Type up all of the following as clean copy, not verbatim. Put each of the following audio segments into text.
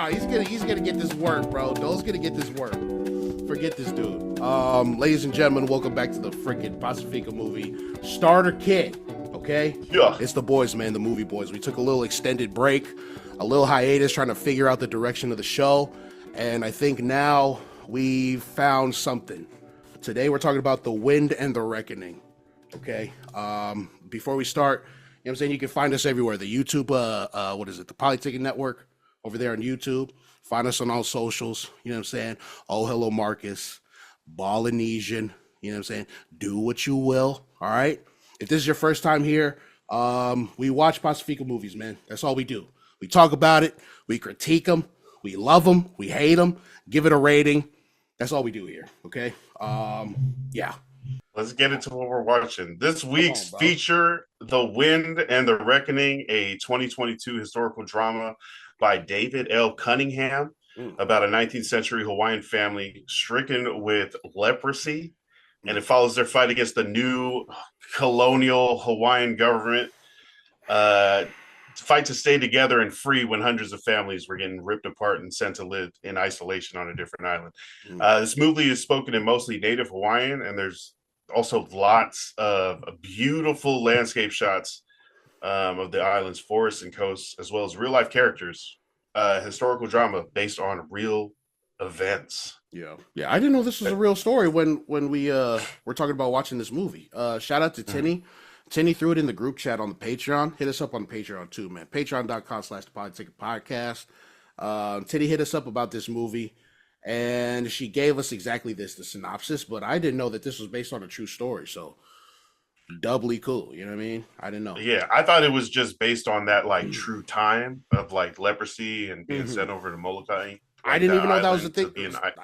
Nah, he's gonna get this work, bro. Dole's gonna get this work. Forget this dude. Ladies and gentlemen, welcome back to the freaking Pasefika movie starter kit. Okay? Yeah. It's the boys, man, the movie boys. We took a little extended break, a little hiatus, trying to figure out the direction of the show, and I think now we've found something. Today we're talking about The Wind and the Reckoning. Okay? Before we start, you know what I'm saying? You can find us everywhere. The YouTube, the POLYTICKIN Network over there on YouTube. Find us on all socials. You know what I'm saying? Oh, hello, Marcus. Polynesian. You know what I'm saying? Do what you will. All right? If this is your first time here, we watch Pasefika movies, man. That's all we do. We talk about it. We critique them. We love them. We hate them. Give it a rating. That's all we do here. Okay? Yeah. Let's get into what we're watching. This week's feature, The Wind and the Reckoning, a 2022 historical drama by David L. Cunningham about a 19th century Hawaiian family stricken with leprosy. And it follows their fight against the new colonial Hawaiian government, fight to stay together and free when hundreds of families were getting ripped apart and sent to live in isolation on a different island. This movie is spoken in mostly native Hawaiian, and there's also lots of beautiful landscape shots of the island's forests and coasts, as well as real life characters. Historical drama based on real events. Yeah. I didn't know this was a real story when we were talking about watching this movie. Shout out to Tinny. Tinny threw it in the group chat on the Patreon. Hit us up on Patreon too, man. Patreon.com/POLYTICKIN podcast. Tinny hit us up about this movie, and she gave us exactly this, the synopsis, but I didn't know that this was based on a true story, so doubly cool, you know what I mean? I didn't know. Yeah, I thought it was just based on that like true time of like leprosy and being sent over to Molokai. Like, I didn't even know that was a thing.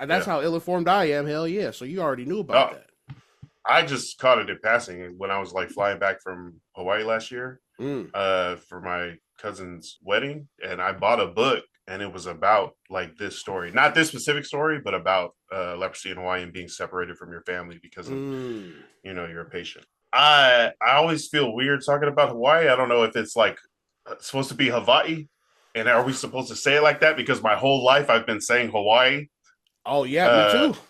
That's how ill-informed I am. Hell yeah. So you already knew about that. I just caught it in passing when I was like flying back from Hawaii last year for my cousin's wedding, and I bought a book, and it was about like this story, not this specific story, but about leprosy in Hawaii and being separated from your family because of you're a patient. I always feel weird talking about Hawaii. I don't know if it's like supposed to be Hawaii, and are we supposed to say it like that? Because my whole life I've been saying Hawaii. Oh yeah, me too.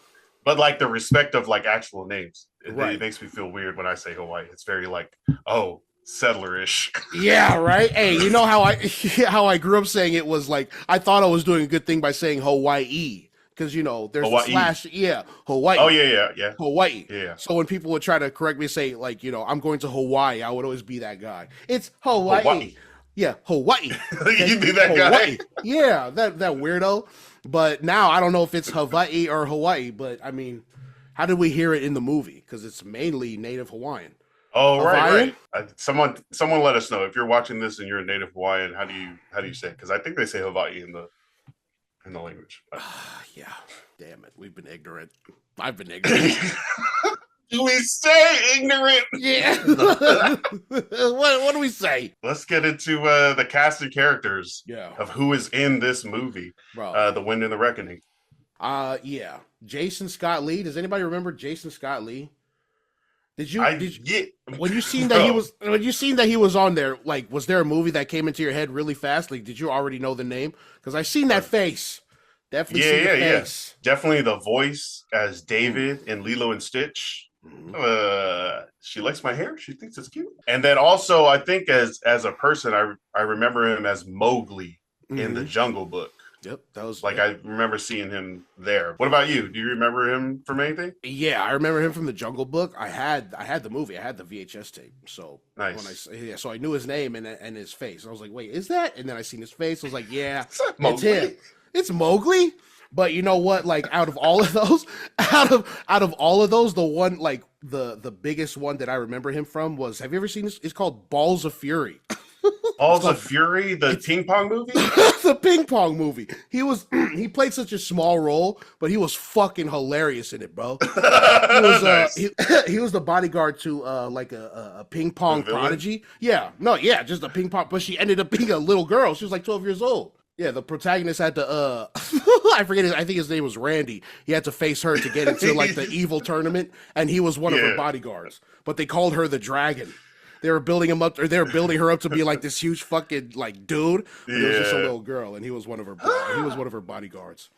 But like the respect of like actual names, it makes me feel weird when I say Hawaii. It's very like, oh, settlerish. Yeah, right. Hey, you know how I grew up saying it was like I thought I was doing a good thing by saying Hawaii. Because, there's Hawaii. A slash, Hawaii. Oh, yeah. Hawaii. Yeah. So when people would try to correct me, say, like, I'm going to Hawaii, I would always be that guy. It's Hawaii. Yeah, Hawaii. You'd be that guy. Yeah, that weirdo. But now I don't know if it's Hawaii or Hawaii, but, I mean, how did we hear it in the movie? Because it's mainly native Hawaiian. Oh, Hawaiian? Right. Someone let us know. If you're watching this and you're a native Hawaiian, how do you say it? Because I think they say Hawaii in the language. Yeah, damn it. We've been ignorant. I've been ignorant. Do we say ignorant? Yeah. What do we say? Let's get into the cast and characters of who is in this movie. Bro. The Wind and the Reckoning. Yeah. Jason Scott Lee. Does anybody remember Jason Scott Lee? When you seen that he was on there, like, was there a movie that came into your head really fast? Like, did you already know the name? Because I seen that face. Definitely seen the face. Definitely the voice as David in Lilo and Stitch. She likes my hair. She thinks it's cute. And then also, I think as a person, I remember him as Mowgli in the Jungle Book. Yep, that was like I remember seeing him there. What about you? Do you remember him from anything? Yeah, I remember him from the Jungle Book. I had the movie. I had the VHS tape. So nice. So I knew his name and his face. I was like, wait, is that? And then I seen his face. I was like, yeah, it's him. It's Mowgli. But you know what? Like out of all of those, the one like the biggest one that I remember him from was. Have you ever seen this? It's called Balls of Fury. Balls of Fury, the ping pong movie? The ping pong movie. He played such a small role, but he was fucking hilarious in it, bro. He was the bodyguard to like a ping pong prodigy. Yeah. Just a ping pong, but she ended up being a little girl. She was like 12 years old. Yeah, the protagonist had to I think his name was Randy. He had to face her to get into like the evil tournament, and he was one of her bodyguards. But they called her the dragon. they were building him up, or they were building her up to be like this huge fucking like dude. But it was just a little girl, and he was one of her bodyguards.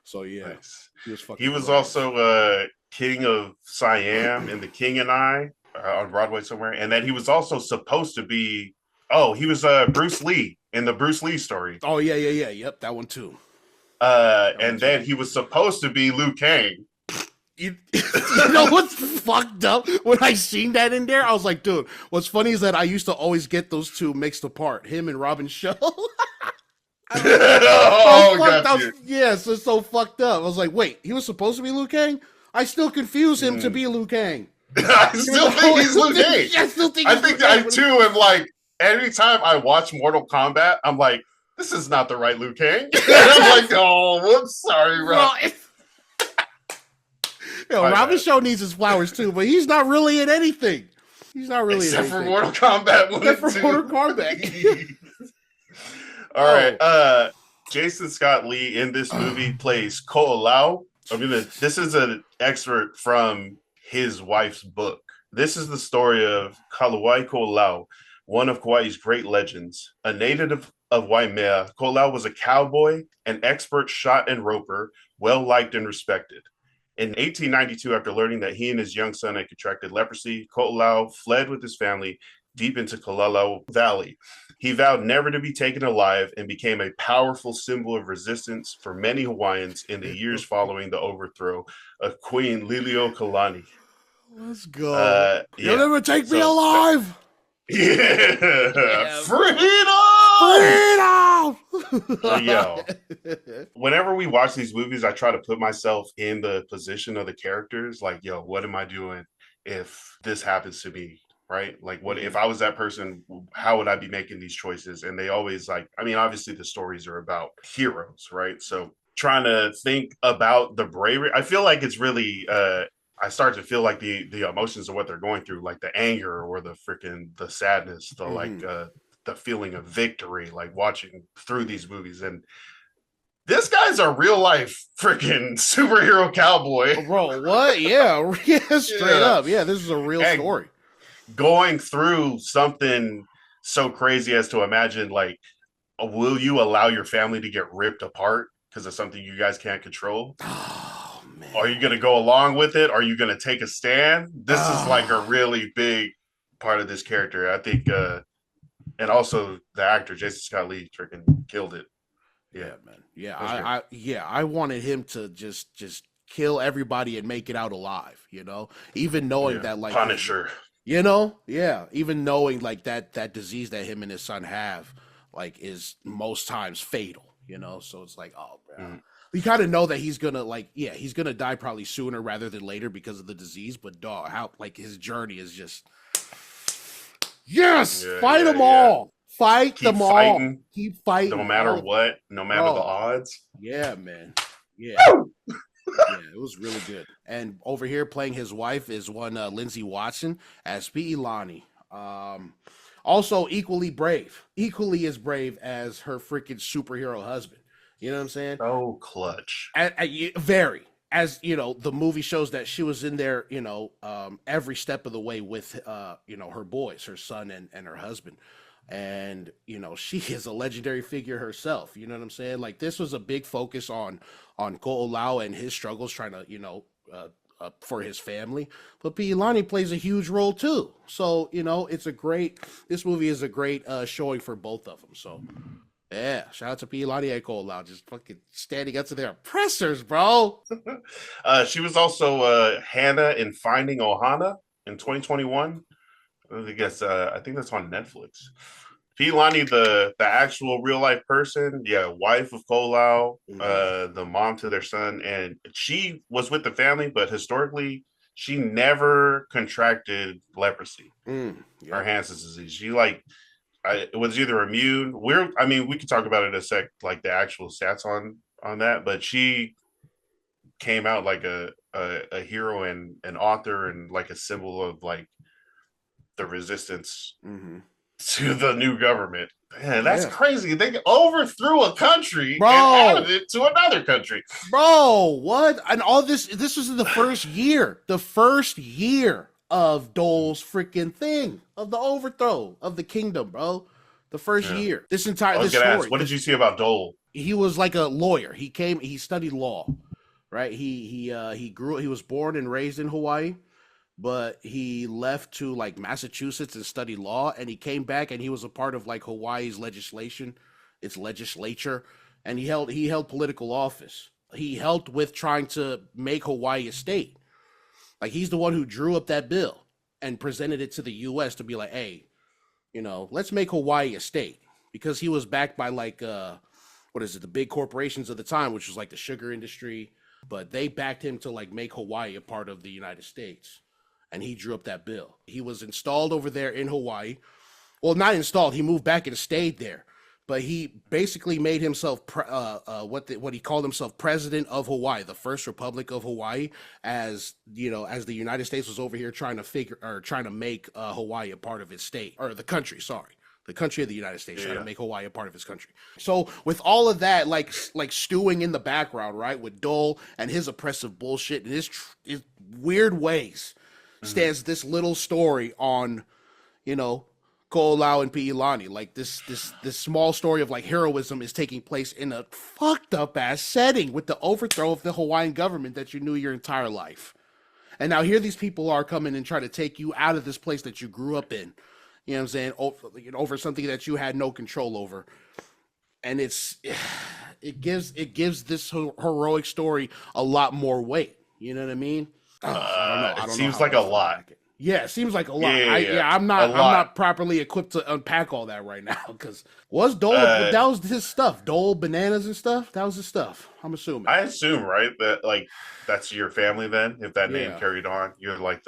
So yeah, nice. he was fucking. He was also King of Siam in The King and I on Broadway somewhere, and then he was also supposed to be. Oh, he was Bruce Lee in the Bruce Lee story. Oh yeah, yep, that one too. And then he was supposed to be Liu Kang. You know what's fucked up? When I seen that in there, I was like, dude, what's funny is that I used to always get those two mixed apart, him and Robin Shaw. Yeah, so fucked up. I was like, wait, he was supposed to be Liu Kang? I still confuse him to be Liu Kang. I still think he's Liu Kang. I think I too am like, anytime I watch Mortal Kombat, I'm like, this is not the right Liu Kang. I'm like, oh, whoops, sorry, bro. Robin Shaw needs his flowers too, but he's not really in anything. He's not really except in anything. for Mortal Kombat 1 Except for Mortal Kombat. All right. Jason Scott Lee in this movie plays Koʻolau. This is an excerpt from his wife's book. This is the story of Kaluaikoolau, one of Kauai's great legends. A native of Waimea, Koʻolau was a cowboy, an expert shot and roper, well-liked and respected. In 1892, after learning that he and his young son had contracted leprosy, Koʻolau fled with his family deep into Kalalau Valley. He vowed never to be taken alive and became a powerful symbol of resistance for many Hawaiians in the years following the overthrow of Queen Liliuokalani. Let's go. You'll never take me alive. Yeah. Freedom! Yo. Whenever we watch these movies, I try to put myself in the position of the characters. Like, yo, what am I doing if this happens to me? Right? Like, what if I was that person? How would I be making these choices? And they always obviously the stories are about heroes, right? So trying to think about the bravery, I feel like it's really I start to feel like the emotions of what they're going through, like the anger or the sadness, the feeling of victory, like watching through these movies. And this guy's a real life freaking superhero cowboy. Bro, what? Yeah, straight up. Yeah, this is a real story. Going through something so crazy as to imagine, like, will you allow your family to get ripped apart because of something you guys can't control? Oh, man. Are you going to go along with it? Are you going to take a stand? This is like a really big part of this character. I think, and also the actor, Jason Scott Lee, freaking killed it. Yeah, man. Yeah, I wanted him to just kill everybody and make it out alive, even knowing that, like, Punisher. Even knowing like that disease that him and his son have, like, is most times fatal, so it's like, oh, bro. We kind of know that he's gonna die probably sooner rather than later because of the disease, but dog, how, like, his journey is just, fight them all. Fight them all. Keep fighting. No matter what, no matter the odds. Yeah, man. Yeah. Yeah, it was really good. And over here playing his wife is one Lindsay Watson as Pi'ilani. Also equally as brave as her freaking superhero husband. You know what I'm saying? Oh, clutch. Very. As the movie shows that she was in there, every step of the way with her boys, her son and her husband. And she is a legendary figure herself. You know what I'm saying? Like, this was a big focus on Koʻolau and his struggles trying to for his family, but Pi'ilani plays a huge role too. So this movie is a great showing for both of them. So yeah, shout out to Pi'ilani and Koʻolau, just fucking standing up to their oppressors, bro. She was also Hannah in Finding Ohana in 2021. I think that's on Netflix. Pi'ilani, the actual real life person, wife of Koʻolau, the mom to their son, and she was with the family, but historically she never contracted leprosy or Hansen's disease. She it was either immune. We could talk about it in a sec, like the actual stats on that, but she came out like a hero and an author and like a symbol of like the resistance to the new government. Man, that's crazy. They overthrew a country and added it to another country. Bro, what? And all this was in the first year. The first year of Dole's freaking thing, of the overthrow of the kingdom, bro. The first year. This I was story. Ask, what did you see about Dole? He was like a lawyer. He studied law, right? He was born and raised in Hawaii, but he left to like Massachusetts and studied law, and he came back and he was a part of like Hawaii's its legislature, and he held political office. He helped with trying to make Hawaii a state. Like, he's the one who drew up that bill and presented it to the U.S. to be like, hey, let's make Hawaii a state, because he was backed by like, the big corporations of the time, which was like the sugar industry, but they backed him to like make Hawaii a part of the United States. And he drew up that bill. He was installed over there in Hawaii. Well, not installed. He moved back and stayed there. But he basically made himself what he called himself, president of Hawaii, the first republic of Hawaii, as the United States was over here trying to make Hawaii a part of its state, or the country. Sorry, the country of the United States, trying to make Hawaii a part of his country. So with all of that, like stewing in the background, right, with Dole and his oppressive bullshit and his weird ways, stands this little story on, Koʻolau and Piilani. Like this small story of like heroism is taking place in a fucked up ass setting with the overthrow of the Hawaiian government that you knew your entire life. And now here these people are coming and trying to take you out of this place that you grew up in. You know what I'm saying? Over something that you had no control over. And it gives this heroic story a lot more weight. You know what I mean? I don't know. Seems like a lot. Yeah, it seems like a lot. Yeah. I'm not properly equipped to unpack all that right now, because Dole, that was his stuff. Dole bananas and stuff. That was his stuff. I'm assuming. I assume, right, that like that's your family then. If that name carried on, you're like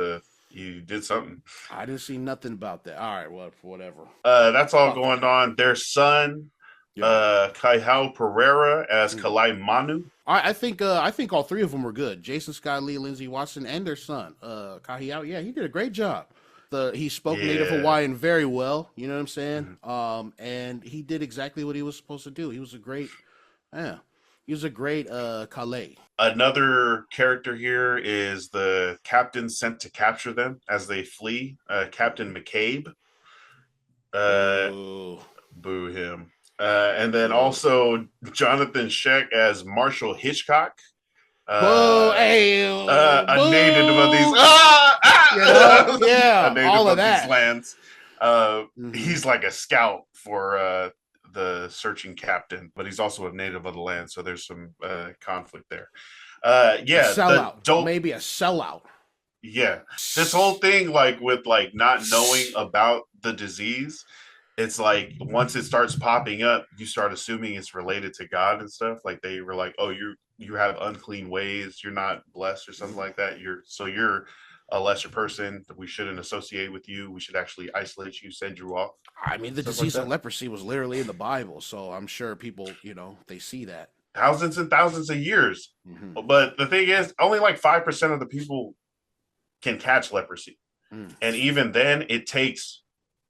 you did something. I didn't see nothing about that. All right, well, whatever. That's all going on. Their son, Kahiau Perreira as Kalai Manu. I think all three of them were good. Jason Scott Lee, Lindsay Watson, and their son, Kahiau. Yeah, he did a great job. He spoke Native Hawaiian very well. You know what I'm saying? Mm-hmm. And he did exactly what he was supposed to do. He was a great Kale. Another character here is the captain sent to capture them as they flee, Captain McCabe. Boo him. And then also Jonathon Schaech as Marshal Hitchcock. A native of these a native all of that. These lands. He's like a scout for the searching captain, but he's also a native of the land, so there's some conflict there. A sellout. Maybe a sellout. Yeah. This whole thing, like with like not knowing about the disease, it's like once it starts popping up, you start assuming it's related to God and stuff. Like they were like, oh, you have unclean ways, you're not blessed or something like that. You're a lesser person. We shouldn't associate with you. We should actually isolate you, send you off. I mean, the disease of leprosy was literally in the Bible, so I'm sure people, they see that. Thousands and thousands of years. Mm-hmm. But the thing is, only like 5% of the people can catch leprosy. And even then, it takes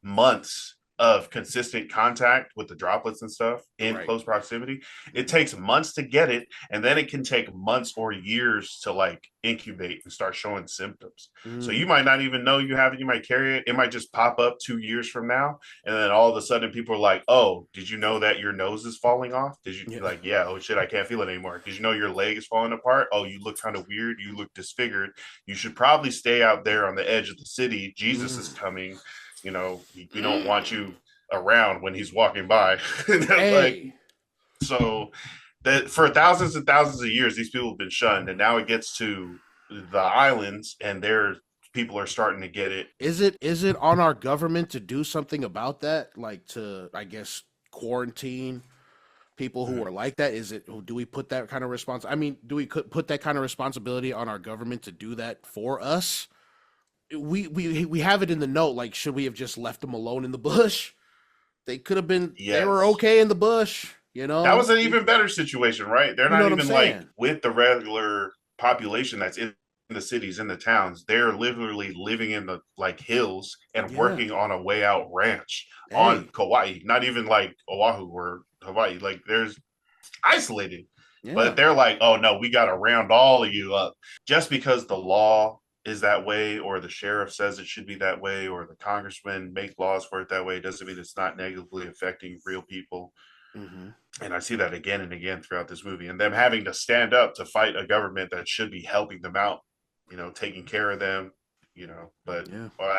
months of consistent contact with the droplets and stuff in close proximity. It takes months to get it, and then it can take months or years to like incubate and start showing symptoms. So you might not even know you have it. You might carry it. It might just pop up 2 years from now, and then all of a sudden people are like, oh, did you know that your nose is falling off? Did you like, oh shit, I can't feel it anymore. Did you know your leg is falling apart? Oh, you look kind of weird. You look disfigured. You should probably stay out there on the edge of the city. Jesus is coming. We don't want you around when he's walking by. So that for thousands and thousands of years, these people have been shunned, and now it gets to the islands, and people are starting to get it. Is it on our government to do something about that? Like to, I guess, quarantine people who are like that? Do we put that kind of do we put that kind of responsibility on our government to do that for us? We have it in the note, like, should we have just left them alone in the bush? They could have been, they were okay in the bush, That was an even better situation, right? They're not even like with the regular population that's in the cities, in the towns. They're literally living in the like hills and working on a way out ranch on Kauai, not even like Oahu or Hawaii. Like there's isolated, but they're like, oh no, we got to round all of you up just because the law is that way, or the sheriff says it should be that way, or the congressmen make laws for it that way, doesn't mean it's not negatively affecting real people. Mm-hmm. And I see that again and again throughout this movie, and them having to stand up to fight a government that should be helping them out, taking care of them, but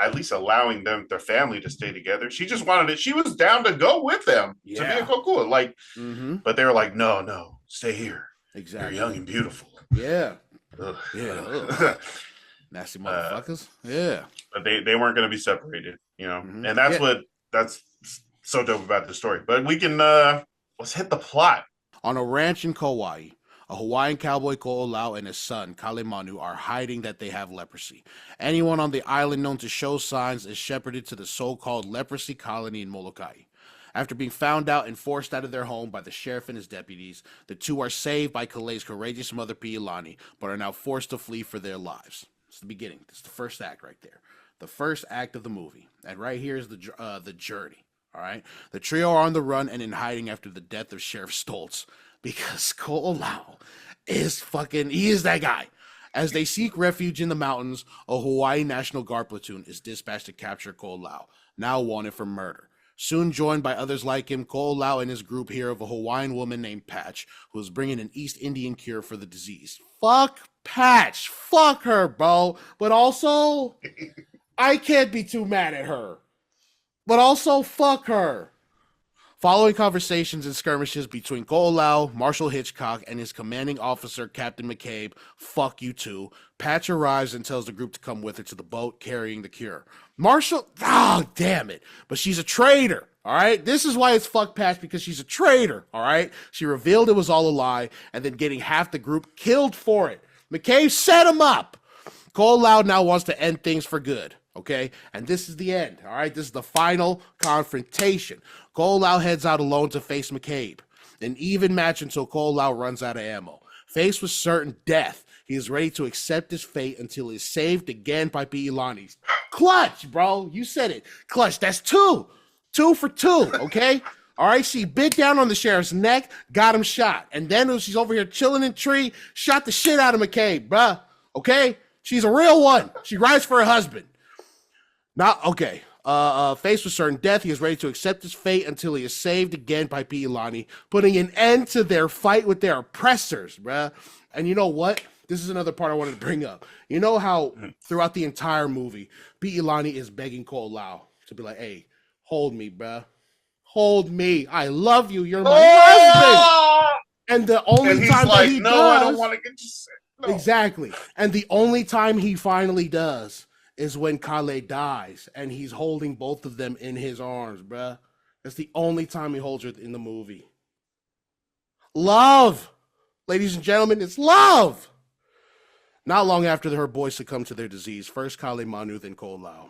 at least allowing them, their family, to stay together. She just wanted it. She was down to go with them to be a Koʻolau. Like, but they were like, no, stay here. Exactly. You're young and beautiful. Yeah. Ugh. Yeah. Ugh. Nasty motherfuckers. Yeah. But they weren't going to be separated, and that's so dope about the story. But we can, let's hit the plot. On a ranch in Kauai, a Hawaiian cowboy Koʻolau and his son, Kalemanu, are hiding that they have leprosy. Anyone on the island known to show signs is shepherded to the so-called leprosy colony in Molokai. After being found out and forced out of their home by the sheriff and his deputies, the two are saved by Kalei's courageous mother, Piilani, but are now forced to flee for their lives. It's the beginning. It's the first act right there. The first act of the movie. And right here is the journey. All right? The trio are on the run and in hiding after the death of Sheriff Stoltz, because Koʻolau he is that guy. As they seek refuge in the mountains, a Hawaii National Guard platoon is dispatched to capture Koʻolau, now wanted for murder. Soon joined by others like him, Koʻolau and his group hear of a Hawaiian woman named Patch, who is bringing an East Indian cure for the disease. Fuck Patch. Fuck her, bro. But also, I can't be too mad at her. But also, fuck her. Following conversations and skirmishes between Koʻolau, Marshal Hitchcock, and his commanding officer, Captain McCabe, fuck you too, Patch arrives and tells the group to come with her to the boat carrying the cure. Marshall, damn it. But she's a traitor, all right? This is why it's fuck Patch, because she's a traitor, all right? She revealed it was all a lie, and then getting half the group killed for it. McCabe set him up. Koʻolau now wants to end things for good. Okay, and this is the end, all right? This is the final confrontation. Koʻolau heads out alone to face McCabe. An even match until Koʻolau runs out of ammo. Faced with certain death, he is ready to accept his fate until he is saved again by Piilani. Clutch, bro. You said it. Clutch. That's two. 2 for 2, okay? All right, she bit down on the sheriff's neck, got him shot. And then when she's over here chilling in a tree, shot the shit out of McCabe, bruh. Okay? She's a real one. She rides for her husband. Now, okay, faced with certain death, he is ready to accept his fate until he is saved again by Piilani, putting an end to their fight with their oppressors, bruh. And you know what? This is another part I wanted to bring up. You know how throughout the entire movie, Piilani is begging Koʻolau to be like, hey, hold me, bruh. Hold me. I love you. You're my husband. And the only time that he does... I don't want to get you sick. No. Exactly. And the only time he finally does is when Kale dies, and he's holding both of them in his arms, bruh. That's the only time he holds her in the movie. Love! Ladies and gentlemen, it's love! Not long after her boys succumb to their disease, first Kalemanu, then Koʻolau.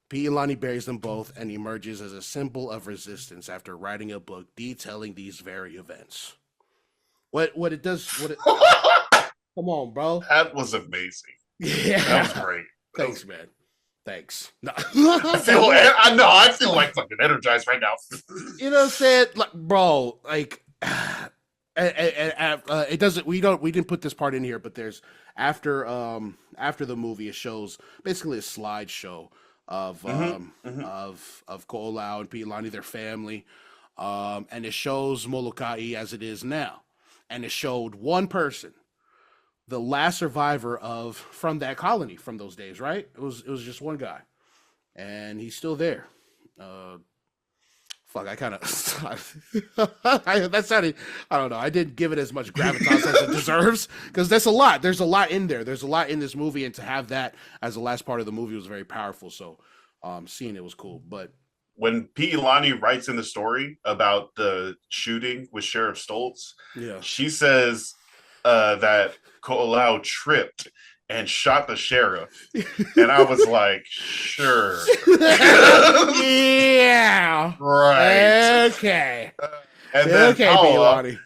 Piilani buries them both and emerges as a symbol of resistance after writing a book detailing these very events. Come on, bro. That was amazing. Yeah. That was great. Thanks, man. Thanks. No. I feel like fucking energized right now. You know what I'm saying? Like, bro, like it doesn't we didn't put this part in here, but there's after the movie it shows basically a slideshow of Koʻolau and Piilani, their family. And it shows Molokai as it is now. And it showed one person, the last survivor from that colony from those days, right? It was just one guy, and he's still there. I kind of that sounded, I don't know. I didn't give it as much gravitas as it deserves, because that's a lot. There's a lot in there. There's a lot in this movie, and to have that as the last part of the movie was very powerful. So, seeing it was cool. But when Piilani writes in the story about the shooting with Sheriff Stoltz, she says that Koʻolau tripped and shot the sheriff. And I was like, sure. Yeah. Right. Okay. And then Piilani.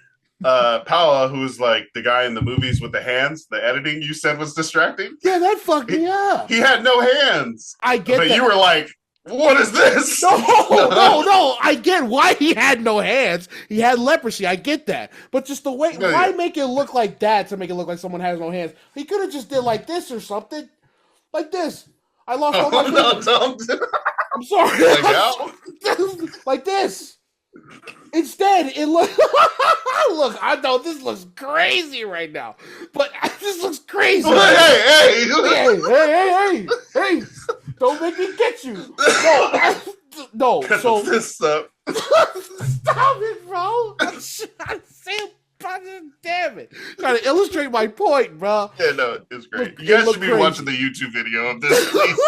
Paola, who's like the guy in the movies with the hands, the editing you said was distracting. Yeah, that fucked me up. He had no hands. I get but that. You were like, what is this? No. I get why he had no hands. He had leprosy. I get that. But just the way, why make it look like that to make it look like someone has no hands? He could have just did like this or something. like this. I lost all my fingers. No, I'm sorry. like how? Like this. Instead, it look. Look, I know this looks crazy right now, but this looks crazy. Hey! Hey! Don't make me get you. No. So this up. stop it, bro. I'm trying to say, damn it. Trying to illustrate my point, bro. Yeah, no, it's great. Look, You guys should be crazy. watching the YouTube video of this, please.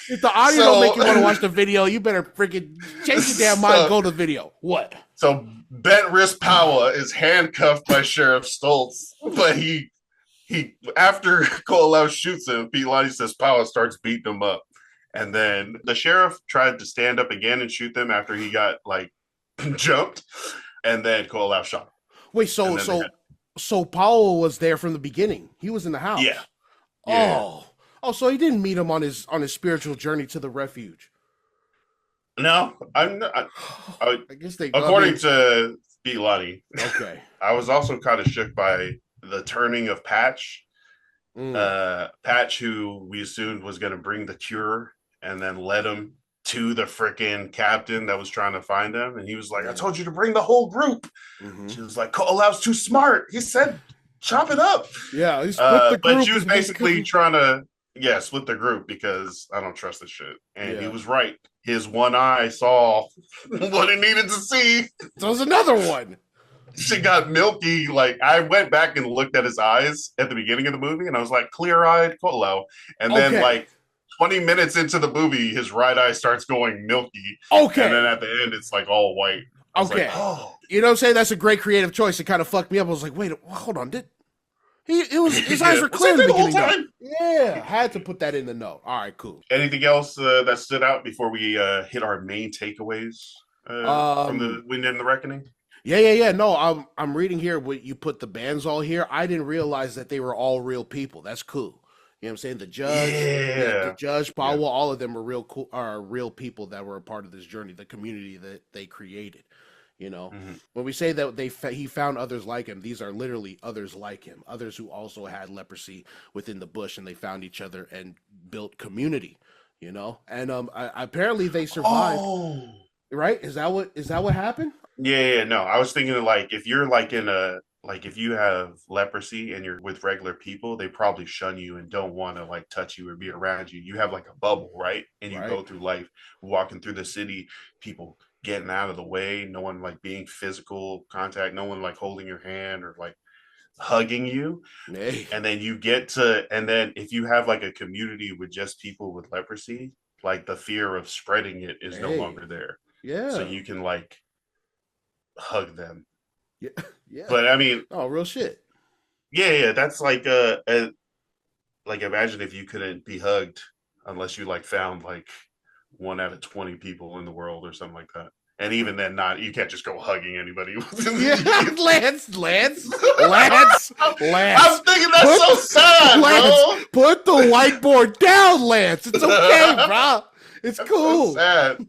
If the audio don't make you want to watch the video, you better freaking change your damn mind and go to the video. What? So Bent Wrist Power is handcuffed by Sheriff Stoltz, but he after Koʻolau shoots him, Pilani says Power starts beating him up. And then the sheriff tried to stand up again and shoot them after he got like jumped. And then Koʻolau shot him. Wait, so Powell was there from the beginning. He was in the house. Yeah. Oh, so he didn't meet him on his spiritual journey to the refuge. No, I'm not. I guess they. According to Pilani. Okay. I was also kind of shook by the turning of Patch. Patch, who we assumed was going to bring the cure, and then led him to the freaking captain that was trying to find him. And he was like, I told you to bring the whole group. Mm-hmm. She was like, Koʻolau's too smart. He said, chop it up. Yeah, he split the group. But she was basically trying to, split the group because I don't trust this shit. And he was right. His one eye saw what he needed to see. So there's another one. She got milky. Like, I went back and looked at his eyes at the beginning of the movie, and I was like, clear-eyed Koʻolau. And then, like, 20 minutes into the movie, his right eye starts going milky. Okay. And then at the end, it's, like, all white. Okay. Like, oh. You know what I'm saying? That's a great creative choice. It kind of fucked me up. I was like, wait, hold on. His eyes were clear in the beginning. Time? Yeah, had to put that in the note. All right, cool. Anything else that stood out before we hit our main takeaways from the Wind and the Reckoning? Yeah. No, I'm reading here what you put the bands all here. I didn't realize that they were all real people. That's cool. You know what I'm saying? The judge, the judge, Powell, all of them are real people that were a part of this journey, the community that they created. You know, when we say that he found others like him, these are literally others like him, others who also had leprosy within the bush, and they found each other and built community. You know, and apparently they survived. Oh. Right? Is that what happened? Yeah. No, I was thinking like if you're like if you have leprosy and you're with regular people, they probably shun you and don't want to like touch you or be around you. You have like a bubble, right? And you go through life walking through the city, people getting out of the way, no one like being physical contact, no one like holding your hand or like hugging you. Hey. And then if you have like a community with just people with leprosy, like the fear of spreading it is no longer there. Yeah. So you can like hug them. Yeah. But I mean, real shit. Yeah. That's like like imagine if you couldn't be hugged unless you like found like 1 out of 20 people in the world or something like that. And even then, you can't just go hugging anybody. Lance. I'm thinking that's so sad, Lance, bro. Put the whiteboard down, Lance. It's okay, bro. It's cool. So sad.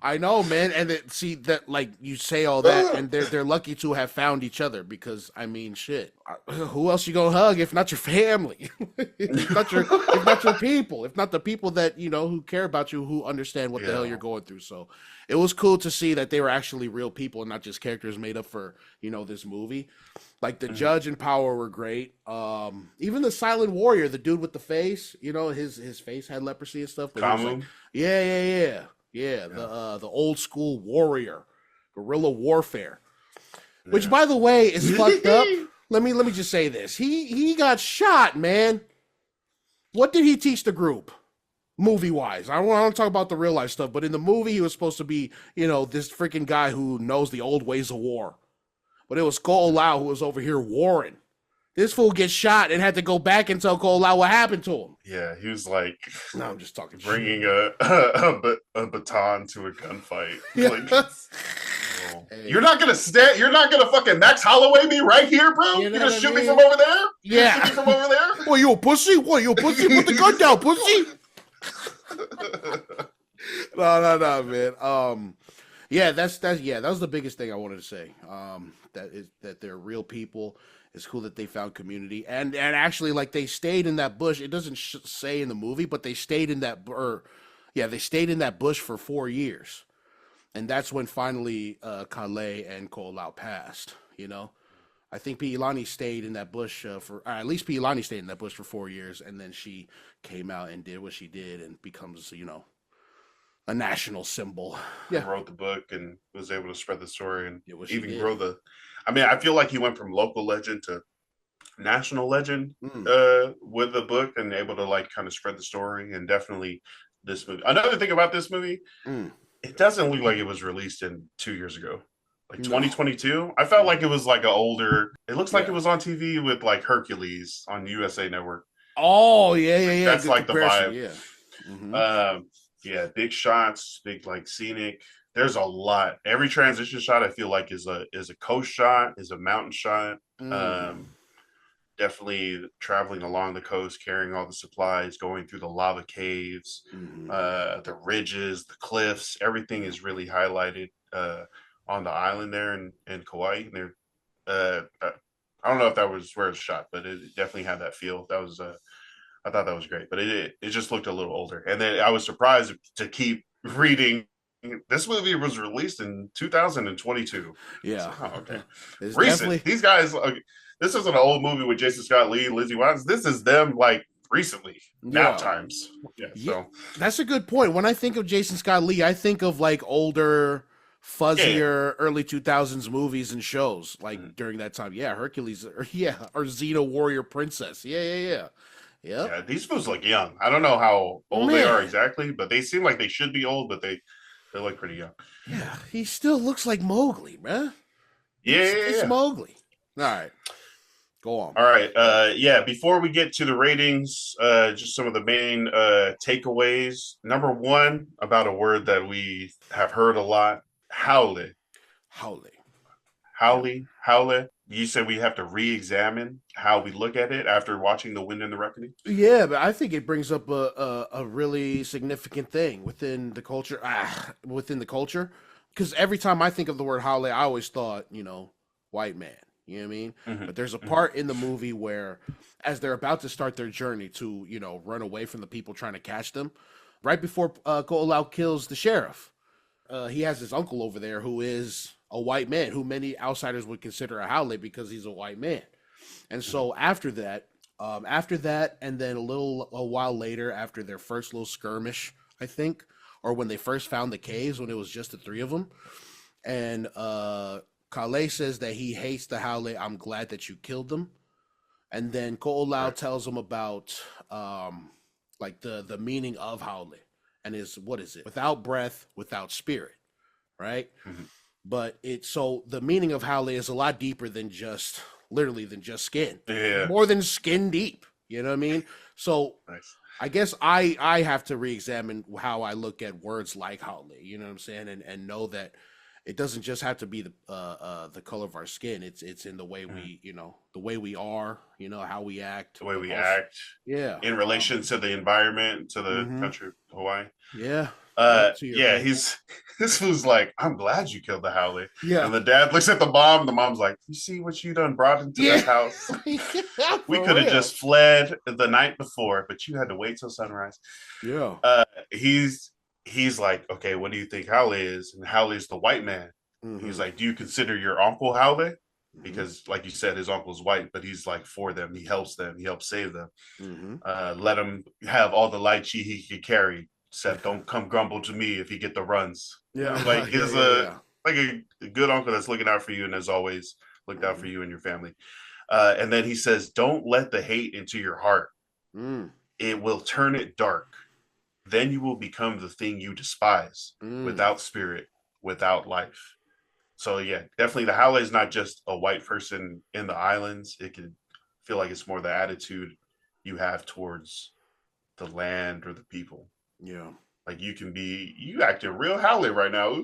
I know, man. And see that, like you say all that, and they're lucky to have found each other because I mean, shit. Who else you gonna hug if not your family? if not your people, if not the people that who care about you, who understand what the hell you're going through. So it was cool to see that they were actually real people and not just characters made up for this movie. Like the judge and Power were great. Even the silent warrior, the dude with the face, his face had leprosy and stuff. But he was like, yeah, the old school warrior, guerrilla warfare, which by the way is fucked up. Let me just say this: he got shot, man. What did he teach the group, movie wise? I don't want to talk about the real life stuff, but in the movie he was supposed to be, this freaking guy who knows the old ways of war, but it was Koʻolau who was over here warring. This fool gets shot and had to go back and tell Koʻolau what happened to him. Yeah, he was like, no, I'm just talking bringing a baton to a gunfight. Like, hey. You're not gonna fucking Max Holloway me right here, bro. You're gonna shoot me from over there? Yeah, from over there. What, you a pussy? Put the gun down, pussy. No, man. Yeah, that was the biggest thing I wanted to say. That they're real people. It's cool that they found community, and actually, like, they stayed in that bush. It doesn't say in the movie, but they stayed in that they stayed in that bush for 4 years, and that's when finally Kale and Koʻolau passed. I think Piilani stayed in that bush at least Piilani stayed in that bush for 4 years, and then she came out and did what she did and becomes a national symbol. Yeah, wrote the book and was able to spread the story and even did. grow the. I mean, I feel like he went from local legend to national legend with the book and able to like kind of spread the story. And definitely this movie. Another thing about this movie, it doesn't look like it was released in 2 years ago. Like 2022, I felt like it was like an older. It looks like it was on TV with like Hercules on USA Network. Oh yeah. That's like the vibe. Yeah. Mm-hmm. Yeah, big shots, big like scenic. There's a lot. Every transition shot I feel like is a coast shot, is a mountain shot. Definitely traveling along the coast, carrying all the supplies, going through the lava caves, the ridges, the cliffs. Everything is really highlighted on the island there in Kauai. And there, I don't know if that was where it's shot, but it definitely had that feel. That was I thought that was great, but it just looked a little older. And then I was surprised to keep reading. This movie was released in 2022. Yeah. So, okay. It's Recent. definitely... These guys, this isn't an old movie with Jason Scott Lee, Lindsay Wines. This is them like recently, now times. Yeah. So that's a good point. When I think of Jason Scott Lee, I think of like older, fuzzier early 2000s movies and shows like during that time. Yeah, Hercules, or Xena Warrior Princess. Yeah. Yeah, these fools look young. I don't know how old they are exactly, but they seem like they should be old, but they look pretty young. Yeah, he still looks like Mowgli, man. It's Mowgli. All right, go on. All right, before we get to the ratings, just some of the main takeaways. Number one, about a word that we have heard a lot, haole. Haole. You said we have to re-examine how we look at it after watching The Wind and the Reckoning? Yeah, but I think it brings up a really significant thing within the culture. Because every time I think of the word haole, I always thought, white man. You know what I mean? But there's a part in the movie where, as they're about to start their journey to, run away from the people trying to catch them, right before Koʻolau kills the sheriff, he has his uncle over there who is a white man, who many outsiders would consider a haole because he's a white man. And so after that, and then a while later, after their first little skirmish, I think, or when they first found the caves, when it was just the three of them, and Kale says that he hates the haole. I'm glad that you killed them. And then Koʻolau tells him about like the meaning of haole, and what is it? Without breath, without spirit, right? But the meaning of haole is a lot deeper than just skin. Yeah. More than skin deep. You know what I mean? So I guess I have to re-examine how I look at words like haole, you know what I'm saying? And know that it doesn't just have to be the color of our skin. It's in the way we, the way we are, how we act. The way we act. Yeah. In relation to the environment, to the country of Hawaii. Yeah. This was like, I'm glad you killed the haole. Yeah. And the dad looks at the mom. The mom's like, you see what you done brought into this house? We could have just fled the night before, but you had to wait till sunrise. Yeah. He's like, okay, what do you think haole is? And haole is the white man. He's like, do you consider your uncle haole? Because like you said, his uncle's white, but he's like for them. He helps them. He helps save them. Let him have all the light he could carry. Said, don't come grumble to me if you get the runs. Yeah. Like he's a good uncle that's looking out for you and has always looked out for you and your family. And then he says, don't let the hate into your heart. It will turn it dark. Then you will become the thing you despise, without spirit, without life. So yeah, definitely the haole is not just a white person in the islands. It can feel like it's more the attitude you have towards the land or the people. Yeah. Like you acting real haole right now.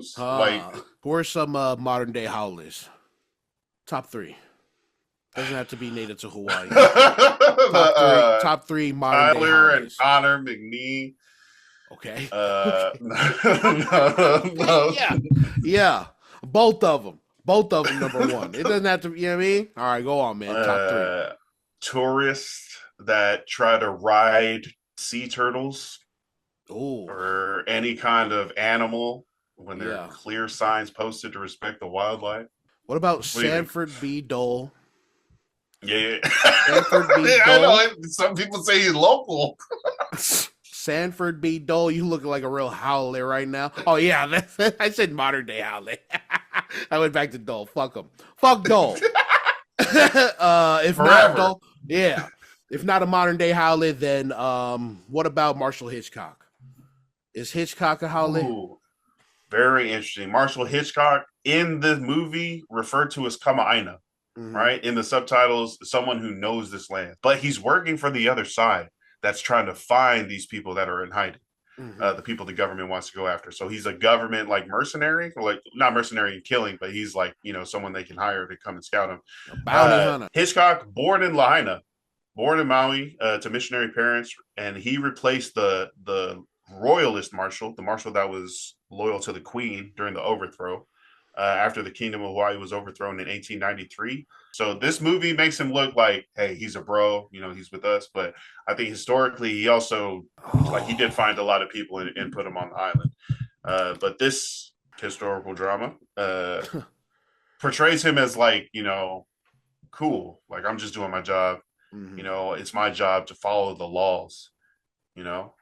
Who are some modern day haoles? Top 3. Doesn't have to be native to Hawaii. Top three modern Tyler day and Connor McNee. Okay. No. Yeah. Both of them. Number one. It doesn't have to. You know what I mean? All right, go on, man. Top three. Tourists that try to ride sea turtles Oh, or any kind of animal when there are clear signs posted to respect the wildlife. What about What do you think? Sanford B. Dole? Yeah. Sanford B. I Dole. know. Some people say he's local. Sanford B. Dole, you looking like a real howler right now. Oh yeah, I said modern day howler. I went back to Dole. Fuck him. Fuck Dole. If Forever. not Dole, yeah. If not a modern day howler, then what about Marshall Hitchcock? Is Hitchcock a howler? Ooh, very interesting. Marshall Hitchcock in the movie referred to as Kama'aina, right? In the subtitles, someone who knows this land, but he's working for the other side that's trying to find these people that are in hiding. The people the government wants to go after. So he's a government like mercenary, like not mercenary in killing, but he's like, you know, someone they can hire to come and scout him. Bounty hunter. Hitchcock, born in Lahaina, born in Maui to missionary parents, and he replaced the royalist marshal, the marshal that was loyal to the queen during the overthrow. After the Kingdom of Hawaii was overthrown in 1893. So this movie makes him look like, hey, he's a bro, you know, he's with us. But I think historically, he also, like, he did find a lot of people and put them on the island. But this historical drama portrays him as, like, you know, cool. Like, I'm just doing my job. You know, it's my job to follow the laws, you know?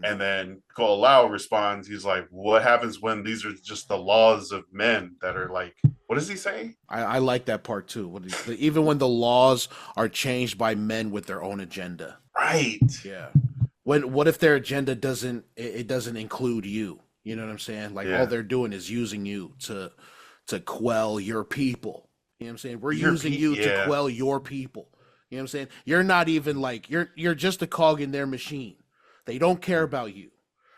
And then Koʻolau responds, he's like, what happens when these are just the laws of men that are like, what does he say? I like that part too. Even when the laws are changed by men with their own agenda. Right. Yeah. What if their agenda doesn't include you? You know what I'm saying? Like all they're doing is using you to quell your people. You know what I'm saying? We're using you to quell your people. You know what I'm saying? You're not even like you're just a cog in their machine. They don't care about you.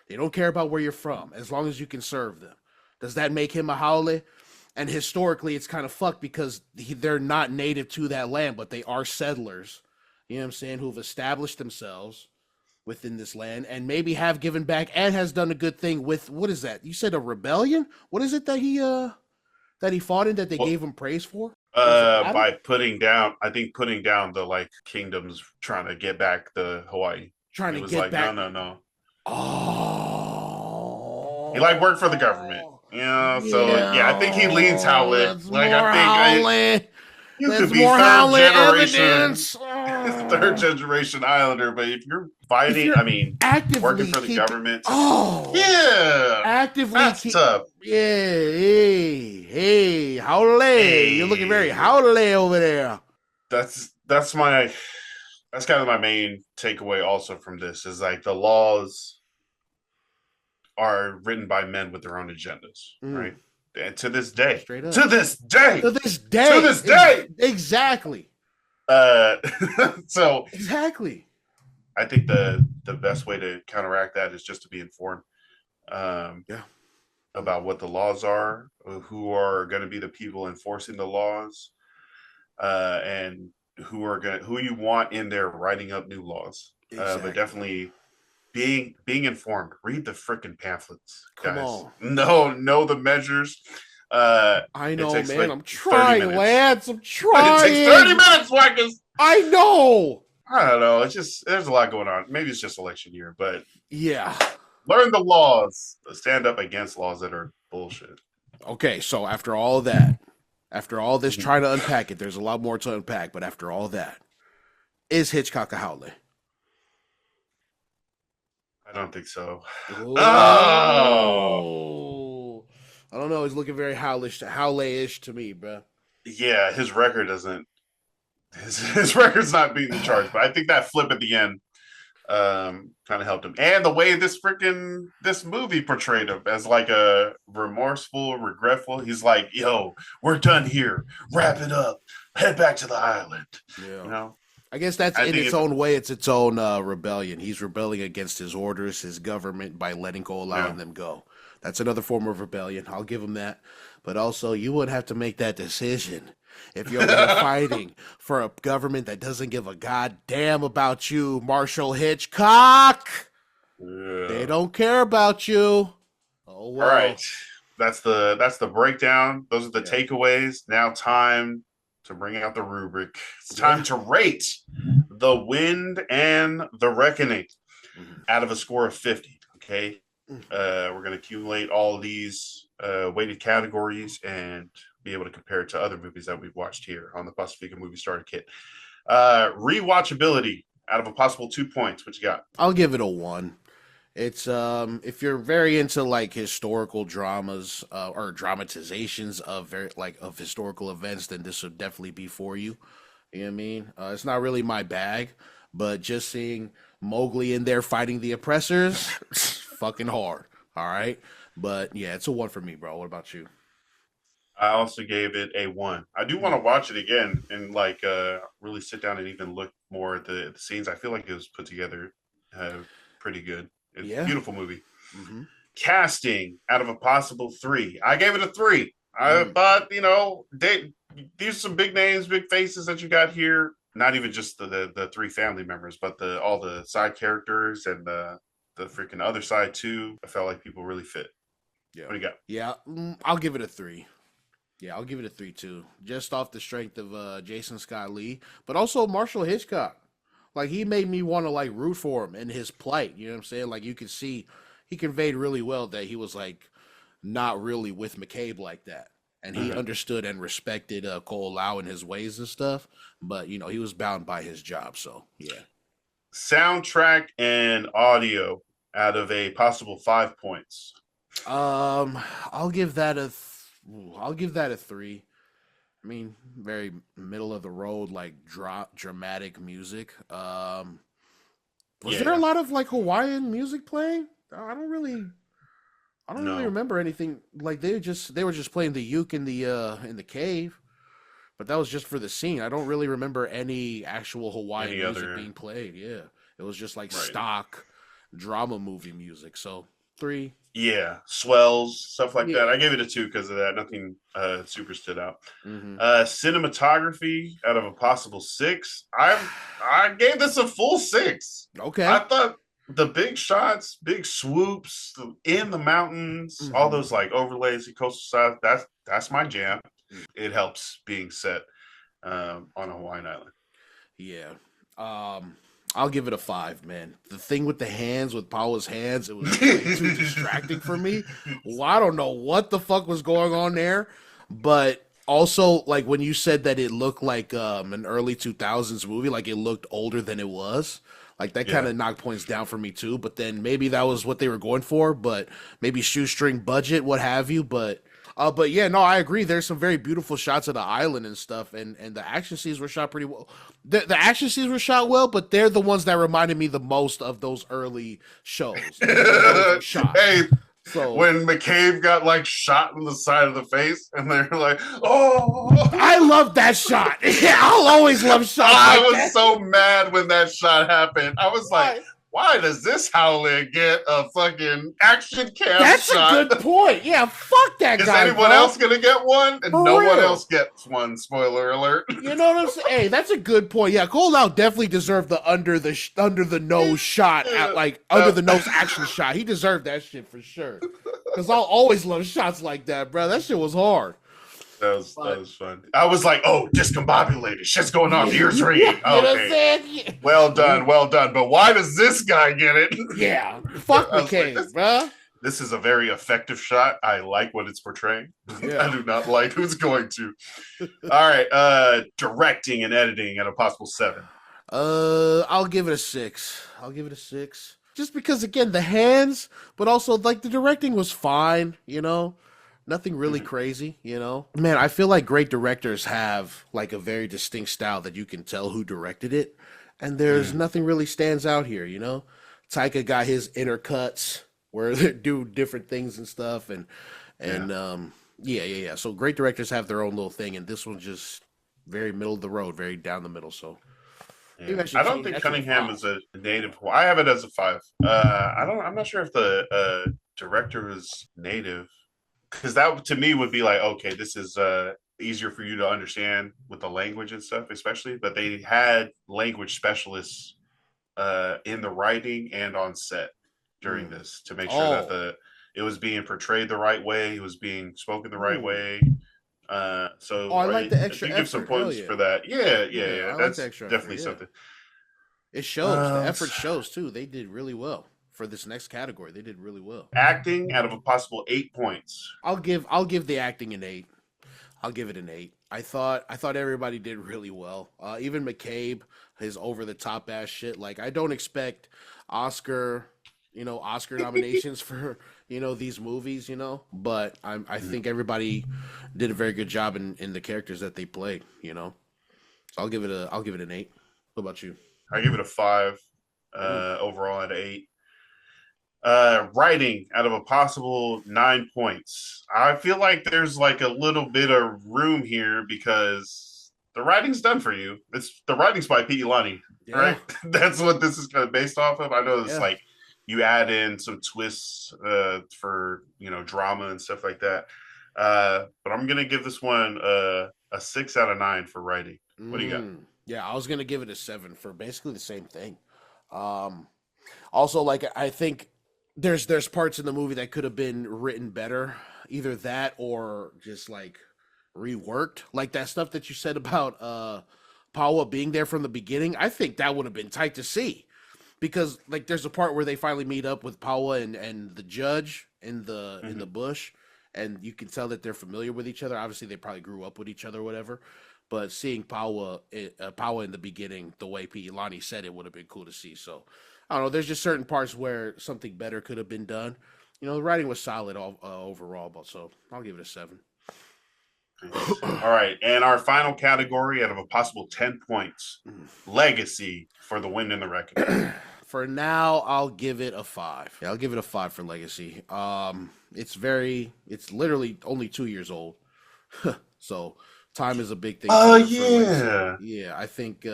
They don't care about where you're from, as long as you can serve them. Does that make him a haole? And historically, it's kind of fucked because they're not native to that land, but they are settlers, you know what I'm saying, who've established themselves within this land and maybe have given back and has done a good thing with, what is that? You said a rebellion? What is it that he fought in that they gave him praise for? By putting down the like kingdoms trying to get back the Hawaii. Trying to get back. No. Oh. He like worked for the government. You know, so I think he leans Howlett. Like I think you could be third generation Islander, but if you're fighting, I mean, working for the government. Actively that's tough. Yeah, hey, Howle. You're looking very Howle over there. That's kind of my main takeaway also from this is like the laws are written by men with their own agendas, right? And to this day, exactly. So exactly. I think the best way to counteract that is just to be informed about what the laws are, who are going to be the people enforcing the laws, and who you want in there writing up new laws. But definitely being informed. Read the freaking pamphlets, guys. Come on. Know the measures. I know, man. Like I'm trying, Lance. I'm trying. It takes 30 minutes, Wackers. I know. I don't know. It's just there's a lot going on. Maybe it's just election year, but yeah. Learn the laws. Stand up against laws that are bullshit. Okay, so after all that, after all this trying to unpack it, there's a lot more to unpack, but after all that, is Hitchcock a haole? I don't think so. Oh. I don't know. He's looking very haole-ish to me, bro. Yeah, his record doesn't. His record's not being the charge, but I think that flip at the end kind of helped him. And the way this movie portrayed him as like a remorseful, regretful. He's like, "Yo, we're done here. Wrap it up. Head back to the island." Yeah. You know. I guess that's in its own way. It's its own rebellion. He's rebelling against his orders, his government, by letting Koʻolau and them go. That's another form of rebellion. I'll give him that. But also, you would have to make that decision if you're fighting for a government that doesn't give a goddamn about you, Marshall Hitchcock. They Yeah. don't care about you. Oh All well. right. That's the breakdown. Those are the Yeah. takeaways. Now time to bring out the rubric. It's time Yeah. to rate The Wind and the Reckoning Mhm. out of a score of 50. Okay. Mhm. We're going to accumulate all these weighted categories and be able to compare it to other movies that we've watched here on the Pasefika Movie Starter Kit. Rewatchability out of a possible 2 points. What you got? I'll give it a 1. It's if you're very into like historical dramas or dramatizations of very like of historical events, then this would definitely be for you. You know what I mean? It's not really my bag, but just seeing Mowgli in there fighting the oppressors, it's fucking hard. All right, but yeah, it's a 1 for me, bro. What about you? I also gave it a 1. I do want to watch it again and like really sit down and even look more at the scenes. I feel like it was put together uh, pretty good. It's a Yeah. beautiful movie. Mm-hmm. Casting out of a possible 3, I gave it a 3. I Mm. thought, these are some big names, big faces that you got here. Not even just the 3 family members, but the all the side characters and the freaking other side too. I felt like people really fit. Yeah. What do you got? Yeah. I'll give it a 3. Yeah, I'll give it a 3 too. Just off the strength of Jason Scott Lee, but also Marshall Hitchcock. Like he made me want to like root for him in his plight. You know what I'm saying? Like you could see he conveyed really well that he was like not really with McCabe like that. And he Mhm. understood and respected Koʻolau and his ways and stuff, but you know he was bound by his job. So yeah, Soundtrack and audio out of a possible 5 points. um, I'll give that a, I'll give that a 3. I mean, very middle of the road, like dramatic music. Was there a Yeah, lot of like Hawaiian music playing? I don't really no, remember anything. Like they were just playing the uke in the cave, but that was just for the scene. I don't really remember any actual Hawaiian any music other being played. Yeah, it was just like right? stock drama movie music. So 3. Yeah, swells, stuff like that. I Yeah. gave it a 2 because of that. Nothing super stood out. Mm-hmm. Cinematography out of a possible 6. I gave this a full 6. I Okay. thought the big shots, big swoops in the mountains, all Mm-hmm. those like overlays, the coastal side. That's my jam. It helps being set on a Hawaiian island. Yeah. Um, I'll give it a 5, man. The thing with the hands, with Paula's hands, it was way too distracting for me. Well, I don't know what the fuck was going on there, but also like when you said that it looked like an early 2000s movie, like it looked older than it was. Like that kind Yeah. of knocked points down for me too, but then maybe that was what they were going for, but maybe shoestring budget, what have you, but yeah, no, I agree. There's some very beautiful shots of the island and stuff, and the action scenes were shot pretty well. The action scenes were shot well, but they're the ones that reminded me the most of those early shows, like the way those were shot. Hey, So when McCabe got like shot in the side of the face, and they're like, "Oh!" I love that shot. Yeah, I'll always love shots I like was that. so mad when that shot happened. I was like, Why? "Why does this howler get a fucking action cam That's a shot? good point. Yeah, fuck that Is guy, anyone bro. else gonna get one?" And For no one real. else gets one. Spoiler alert. You know what I'm saying? Hey, that's a good point. Yeah, Koʻolau definitely deserved the under the nose shot at like under the nose action shot. He deserved that shit for sure. Cause I'll always love shots like that, bro. That shit was hard. That But was fun. I was like, "Oh, discombobulated. Shit's going on. you Ears know ringing." what I'm Okay, saying? well done, well done. But why does this guy get it? Yeah, fuck I was like, McCabe, bro. this is a very effective shot. I like what it's portraying. I Yeah. do not like who's going to. All right, directing and editing at a possible 7. I'll give it a 6. I'll give it a 6. Just because again the hands, but also like the directing was fine, you know. Nothing really Mhm. crazy, you know. Man, I feel like great directors have like a very distinct style that you can tell who directed it, and there's Mhm. nothing really stands out here, you know. Taika got his inner cuts where they do different things and stuff, Yeah. and yeah. So great directors have their own little thing, and this one's just very middle of the road, very down the middle. So maybe Yeah. I should I don't change think that to a Cunningham 5. is a native. I have it as a 5. I don't. I'm not sure if the director is native, because that to me would be like, okay, this is easier for you to understand with the language and stuff, especially. But they had language specialists in the writing and on set. during this to make sure that it was being portrayed the right way, it was being spoken the right way. So I like the extra give some effort. points for that. Yeah. I like That's the extra definitely effort, something. It shows. The effort shows too. They did really well for this next category. They did really well. Acting out of a possible 8 points. I'll give the acting an 8. I'll give it an 8. I thought everybody did really well. Even McCabe, his over the top ass shit. Like, I don't expect Oscar nominations for these movies. But I think everybody did a very good job in the characters that they played. So I'll give it an 8. What about you? I give it a 5. Overall at 8. Writing out of a possible 9 points. I feel like there's like a little bit of room here because the writing's done for you. The writing's by Pete Ilani, right? That's what this is kind of based off of. I know it's like you add in some twists for drama and stuff like that. But I'm gonna give this one a 6 out of 9 for writing. What do you got? Yeah, I was gonna give it a 7 for basically the same thing. Also, like, I think there's parts in the movie that could have been written better, either that or just like reworked, like that stuff that you said about Paua being there from the beginning. I think that would have been tight to see, because like there's a part where they finally meet up with Paua and the judge in the bush, and you can tell that they're familiar with each other. Obviously, they probably grew up with each other or whatever. But seeing Paua in the beginning, the way Pete Ilani said it, would have been cool to see. So I don't know. There's just certain parts where something better could have been done. The writing was solid overall, but so I'll give it a 7. All right, and our final category out of a possible 10 points, legacy for the Wind and the Reckoning. For now, I'll give it a 5. Yeah, I'll give it a 5 for legacy. It's literally only 2 years old, so time is a big thing. Yeah, I think.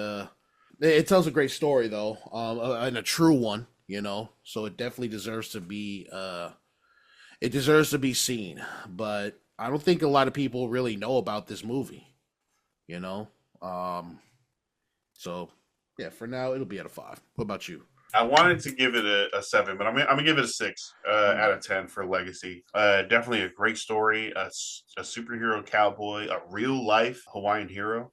It tells a great story, though, and a true one, so it definitely deserves to be seen. But I don't think a lot of people really know about this movie, so yeah, for now it'll be at a 5. What about you? I wanted to give it a 7, but I'm gonna give it a 6 out of 10 for legacy. Definitely a great story, a superhero cowboy, a real life Hawaiian hero,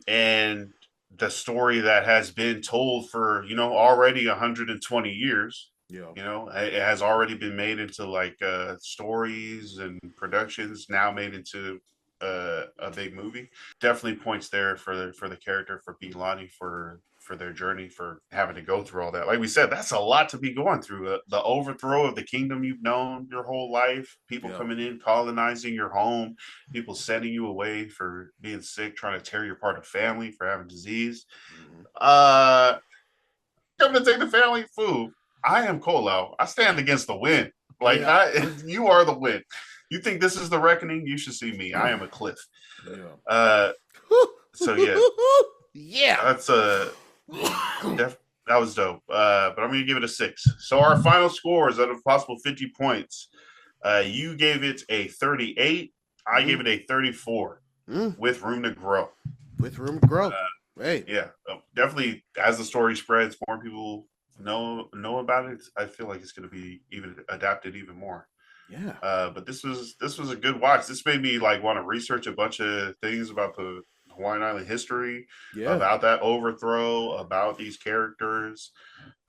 and the story that has been told for already 120 years. It has already been made into like stories and productions, now made into a big movie. Definitely points there for the character, for Pete Ilani, for their journey, for having to go through all that. Like we said, that's a lot to be going through. The overthrow of the kingdom you've known your whole life, people coming in, colonizing your home, people sending you away for being sick, trying to tear you apart, a family for having disease. Coming to take the family food. I am Koʻolau. I stand against the wind. Like, you are the wind. You think this is the reckoning? You should see me. I am a cliff. So yeah, that's that was dope. But I'm gonna give it a 6. So our final scores out of possible 50 points. You gave it a 38. I gave it a 34. With room to grow. With room to grow. Hey, yeah, definitely. As the story spreads, more people know about it. I feel like it's going to be even adapted even more. Yeah. But this was a good watch. This made me like want to research a bunch of things about the Hawaiian Island history, about that overthrow, about these characters.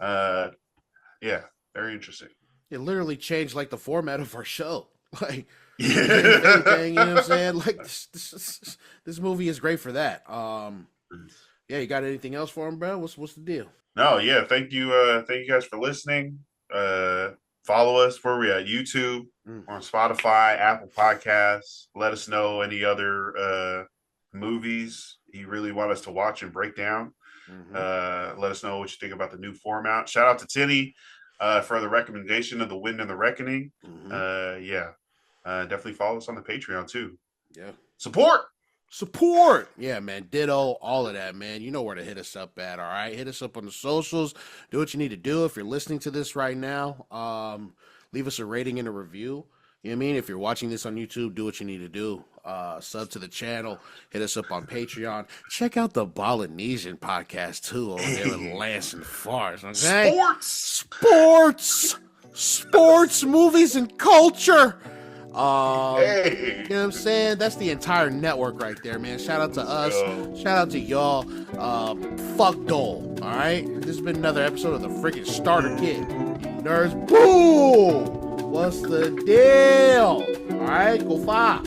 Very interesting. It literally changed like the format of our show. Like, anything, you know what I'm saying? Like, this movie is great for that. You got anything else for him, bro? What's the deal? No, yeah. Thank you guys for listening. Follow us where we at YouTube, on Spotify, Apple Podcasts. Let us know any other movies you really want us to watch and break down. Let us know what you think about the new format. Shout out to Tinny for the recommendation of The Wind and the Reckoning. Definitely follow us on the Patreon too. Yeah. Support. Yeah, man. Ditto. All of that, man. You know where to hit us up at. All right. Hit us up on the socials. Do what you need to do. If you're listening to this right now, leave us a rating and a review. You know what I mean? If you're watching this on YouTube, do what you need to do. Sub to the channel. Hit us up on Patreon. Check out the Polynesian podcast too over there with Lance and Fars. Okay? Sports. sports, movies, and culture. Hey. You know what I'm saying? That's the entire network right there, man. Shout out to us. Shout out to y'all. Fuck Dole. All right? This has been another episode of the freaking Starter Kit. Nerds, boom! What's the deal? All right? Go far.